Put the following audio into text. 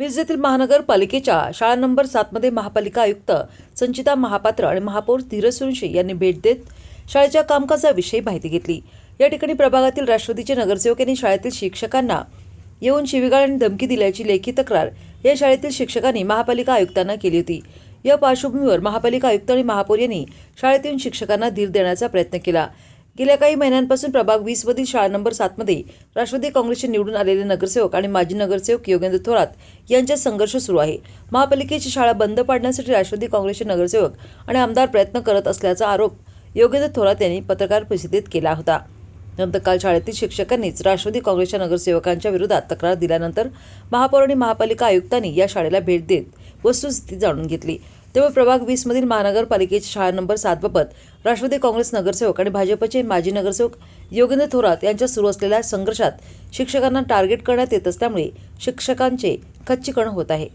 मिरजेतील महानगरपालिकेच्या शाळा नंबर 7 मध्ये महापालिका आयुक्त संचिता महापात्र आणि महापौर धीरज सुनशे यांनी भेट देत शाळेच्या कामकाजाविषयी माहिती घेतली। या ठिकाणी प्रभागातील राष्ट्रवादीचे नगरसेवक यांनी शाळेतील शिक्षकांना येऊन शिवीगाळ आणि धमकी दिल्याची लेखी तक्रार या शाळेतील शिक्षकांनी महापालिका आयुक्तांना केली होती। या पार्श्वभूमीवर महापालिका आयुक्त आणि महापौर यांनी शाळेत येऊन शिक्षकांना धीर देण्याचा प्रयत्न केला। गेल्या काही महिन्यांपासून प्रभाग 20 मधील शाळा नंबर 7 मध्ये राष्ट्रवादी काँग्रेसचे निवडून आलेले नगरसेवक आणि माजी नगरसेवक योगेंद्र थोरात यांच्यात संघर्ष सुरू आहे। महापालिकेची शाळा बंद पाडण्यासाठी राष्ट्रवादी काँग्रेसचे नगरसेवक आणि आमदार प्रयत्न करत असल्याचा आरोप योगेंद्र थोरात यांनी पत्रकार परिषदेत केला होता। नंतर काल शाळेतील शिक्षकांनीच राष्ट्रवादी काँग्रेसच्या नगरसेवकांच्या विरोधात तक्रार दिल्यानंतर महापौर आणि महापालिका आयुक्तांनी या शाळेला भेट देत वस्तुस्थिती जाणून घेतली। तेव्हा प्रभाग 20 मधील महानगरपालिकेच्या शाळा नंबर 7 बाबत राष्ट्रवादी काँग्रेस नगरसेवक आणि भाजपचे माजी नगरसेवक योगेंद्र थोरात यांच्या सुरू असलेल्या संघर्षात शिक्षकांना टार्गेट करण्यात येत असल्यामुळे शिक्षकांचे खच्चीकरण होत आहे।